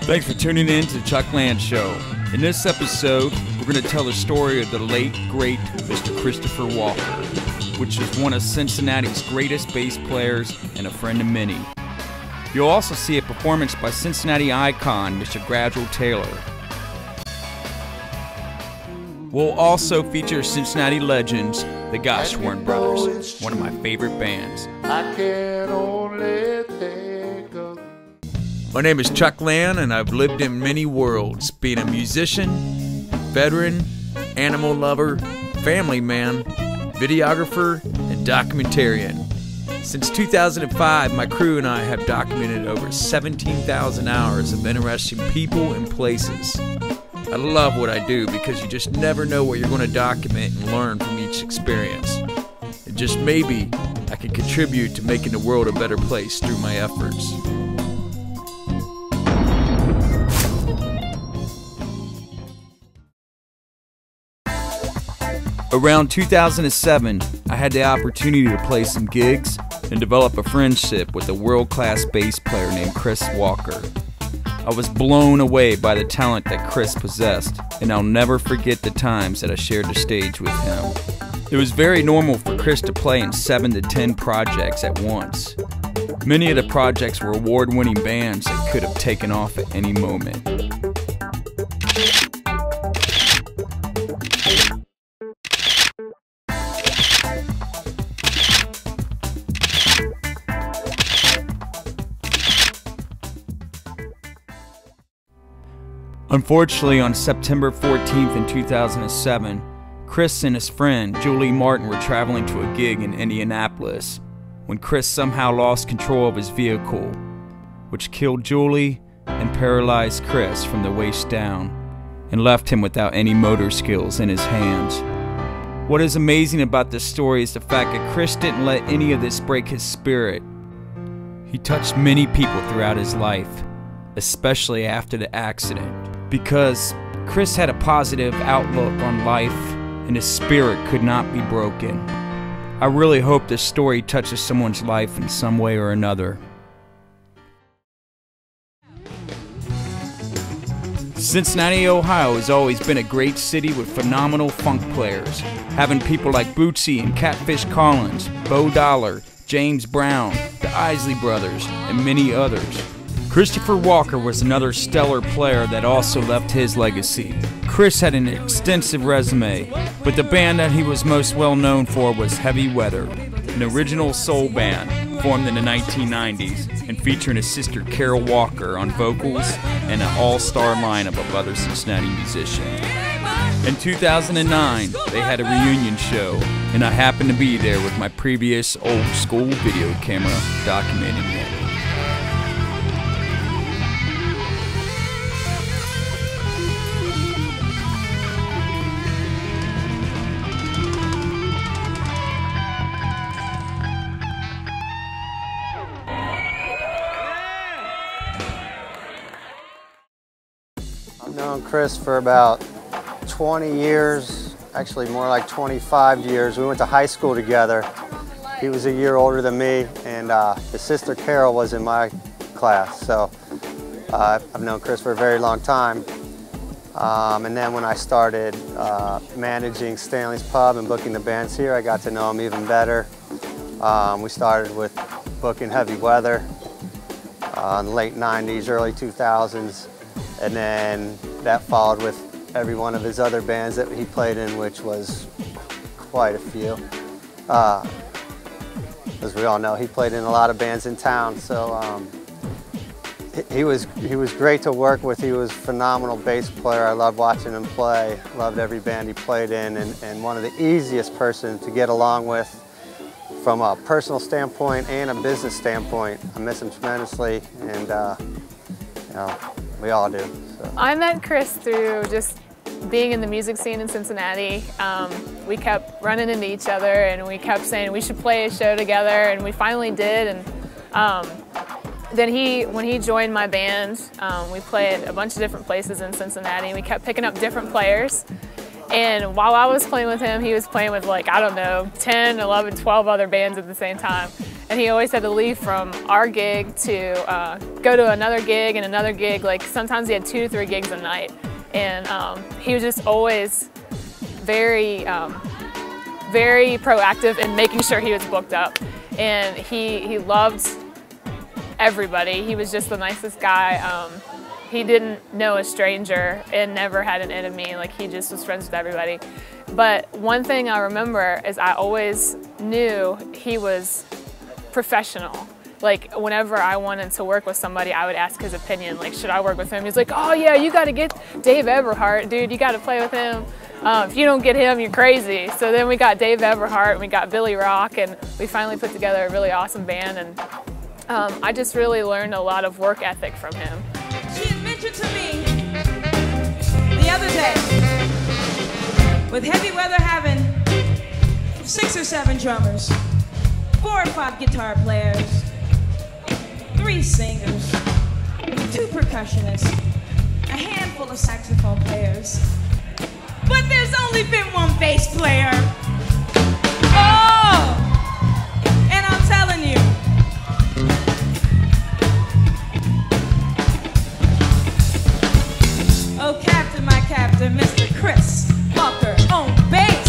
Thanks for tuning in to the Chuck Land Show. In this episode, we're going to tell the story of the late, great Mr. Christopher Walker, which is one of Cincinnati's greatest bass players and a friend of many. You'll also see a performance by Cincinnati icon, Mr. Gradual Taylor. We'll also feature Cincinnati legends, the Goshorn Brothers, one of my favorite bands. I can only think of. My name is Chuck Land, and I've lived in many worlds, being a musician, veteran, animal lover, family man, videographer, and documentarian. Since 2005, my crew and I have documented over 17,000 hours of interesting people and places. I love what I do because you just never know what you're going to document and learn from each experience. And just maybe I can contribute to making the world a better place through my efforts. Around 2007, I had the opportunity to play some gigs and develop a friendship with a world-class bass player named Chris Walker. I was blown away by the talent that Chris possessed, and I'll never forget the times that I shared the stage with him. It was very normal for Chris to play in 7 to 10 projects at once. Many of the projects were award-winning bands that could have taken off at any moment. Unfortunately, on September 14th in 2007, Chris and his friend, Julie Martin, were traveling to a gig in Indianapolis when Chris somehow lost control of his vehicle, which killed Julie and paralyzed Chris from the waist down and left him without any motor skills in his hands. What is amazing about this story is the fact that Chris didn't let any of this break his spirit. He touched many people throughout his life, especially after the accident, because Chris had a positive outlook on life and his spirit could not be broken. I really hope this story touches someone's life in some way or another. Cincinnati, Ohio has always been a great city with phenomenal funk players, having people like Bootsy and Catfish Collins, Bo Dollar, James Brown, the Isley Brothers, and many others. Christopher Walker was another stellar player that also left his legacy. Chris had an extensive resume, but the band that he was most well known for was Heavy Weather, an original soul band formed in the 1990s and featuring his sister Carol Walker on vocals and an all-star lineup of other Cincinnati musicians. In 2009, they had a reunion show, and I happened to be there with my previous old-school video camera documenting it. I've known Chris for about 20 years, actually more like 25 years. We went to high school together. He was a year older than me, and his sister Carol was in my class. So I've known Chris for a very long time. And then when I started managing Stanley's Pub and booking the bands here, I got to know him even better. We started with booking Heavy Weather in the late 90s, early 2000s. And then that followed with every one of his other bands that he played in, which was quite a few. As we all know, he played in a lot of bands in town, so he was great to work with. He was a phenomenal bass player. I loved watching him play, loved every band he played in, and one of the easiest person to get along with from a personal standpoint and a business standpoint. I miss him tremendously, and you know, we all do. So. I met Chris through just being in the music scene in Cincinnati. We kept running into each other and we kept saying we should play a show together, and we finally did. And then when he joined my band, we played a bunch of different places in Cincinnati, and we kept picking up different players. And while I was playing with him, he was playing with, like, I don't know, 10, 11, 12 other bands at the same time. and he always had to leave from our gig to go to another gig and another gig. Like sometimes he had 2 to 3 gigs a night, and he was just always very, very proactive in making sure he was booked up. And he loved everybody. He was just the nicest guy. He didn't know a stranger and never had an enemy. Like he just was friends with everybody. But one thing I remember is I always knew he was professional. Like whenever I wanted to work with somebody, I would ask his opinion. Like, should I work with him? He's like, oh yeah, you got to get Dave Everhart, dude. You got to play with him. If you don't get him, you're crazy. So then we got Dave Everhart and we got Billy Rock, and we finally put together a really awesome band. And I just really learned a lot of work ethic from him. She had mentioned to me the other day, with Heavy Weather having 6 or 7 drummers, 4 or 5 guitar players, 3 singers, 2 percussionists, a handful of saxophone players, but there's only been 1 bass player. Oh! And I'm telling you, oh, Captain, my Captain, Mr. Chris Walker on bass.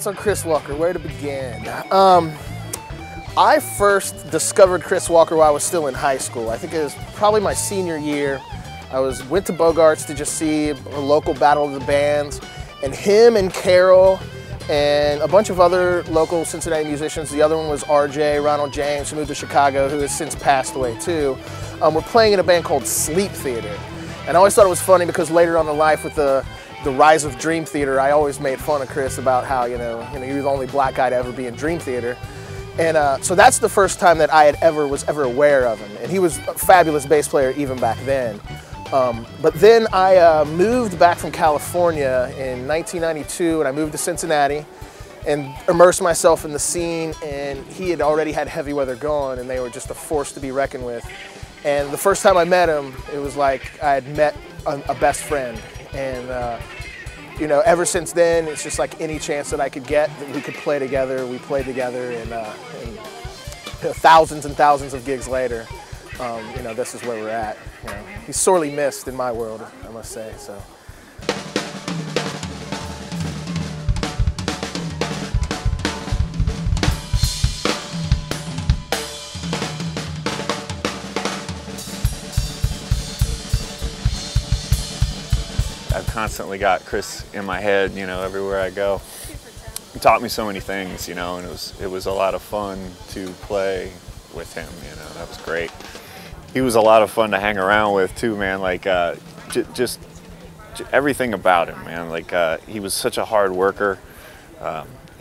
On Chris Walker, where to begin? I first discovered Chris Walker while I was still in high school. I think it was probably my senior year. I went to Bogarts to just see a local battle of the bands, and him and Carol and a bunch of other local Cincinnati musicians. The other one was RJ, Ronald James, who moved to Chicago, who has since passed away too. We're playing in a band called Sleep Theater. And I always thought it was funny because later on in life with the rise of Dream Theater, I always made fun of Chris about how, you know, he was the only black guy to ever be in Dream Theater. And so that's the first time that I was ever aware of him. And he was a fabulous bass player even back then. But then I moved back from California in 1992, and I moved to Cincinnati and immersed myself in the scene, and he had already had Heavy Weather going, and they were just a force to be reckoned with. And the first time I met him, it was like I had met a best friend. And you know, ever since then, it's just like any chance that I could get that we could play together, we played together, and you know, thousands and thousands of gigs later, you know, this is where we're at. he's sorely missed in my world, I must say. So. I've constantly got Chris in my head, you know, everywhere I go. He taught me so many things, you know, and it was a lot of fun to play with him, you know. That was great. He was a lot of fun to hang around with too, man. Like just everything about him, man. Like he was such a hard worker.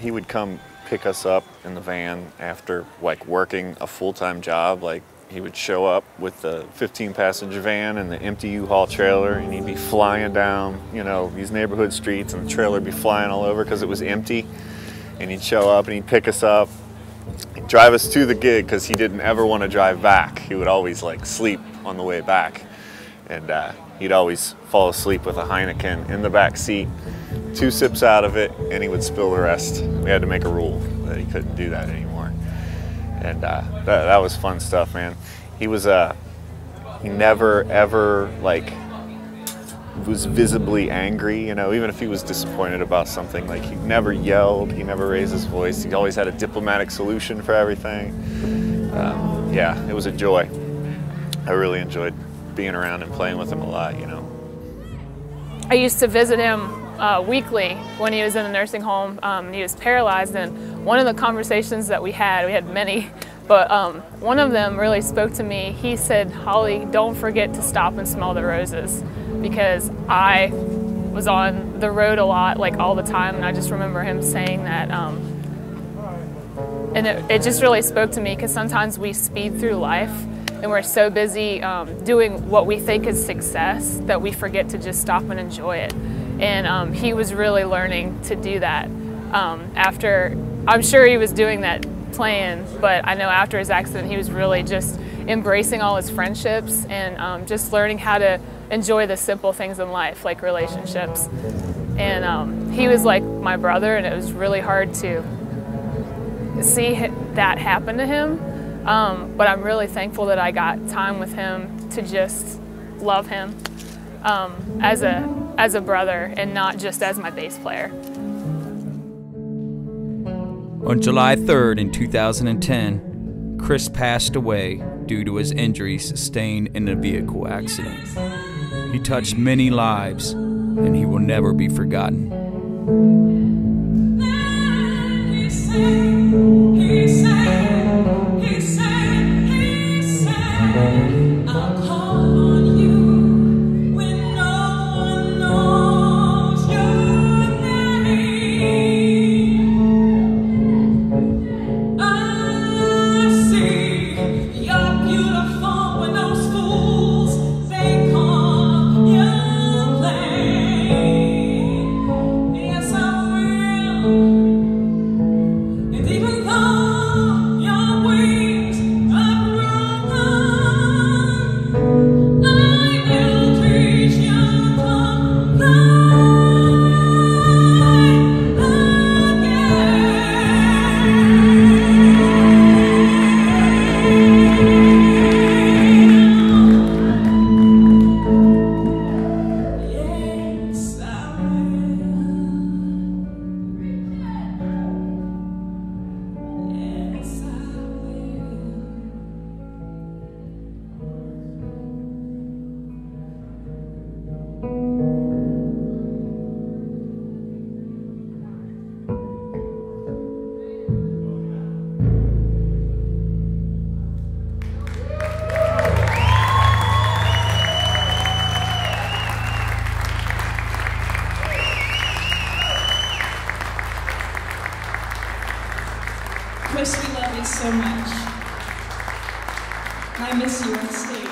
He would come pick us up in the van after like working a full-time job. Like he would show up with the 15-passenger van and the empty U-Haul trailer, and he'd be flying down, you know, these neighborhood streets, and the trailer would be flying all over because it was empty. And he'd show up and he'd pick us up, he'd drive us to the gig because he didn't ever want to drive back. He would always like sleep on the way back, and he'd always fall asleep with a Heineken in the back seat, 2 sips out of it, and he would spill the rest. We had to make a rule that he couldn't do that anymore. And that was fun stuff, man. He was he never ever like was visibly angry, you know, even if he was disappointed about something. Like he never yelled, he never raised his voice. He always had a diplomatic solution for everything. Yeah, it was a joy. I really enjoyed being around and playing with him a lot, you know. I used to visit him weekly when he was in a nursing home. He was paralyzed, and one of the conversations that we had many, but one of them really spoke to me. He said, "Holly, don't forget to stop and smell the roses," because I was on the road a lot, like all the time, and I just remember him saying that. And it just really spoke to me, because sometimes we speed through life and we're so busy doing what we think is success that we forget to just stop and enjoy it. And he was really learning to do that after, I'm sure he was doing that playing, but I know after his accident he was really just embracing all his friendships and just learning how to enjoy the simple things in life, like relationships. And he was like my brother, and it was really hard to see that happen to him. But I'm really thankful that I got time with him to just love him as a brother and not just as my bass player. On July 3rd in 2010, Chris passed away due to his injuries sustained in a vehicle accident. He touched many lives, and he will never be forgotten. Chris, we love you so much. I miss you on stage.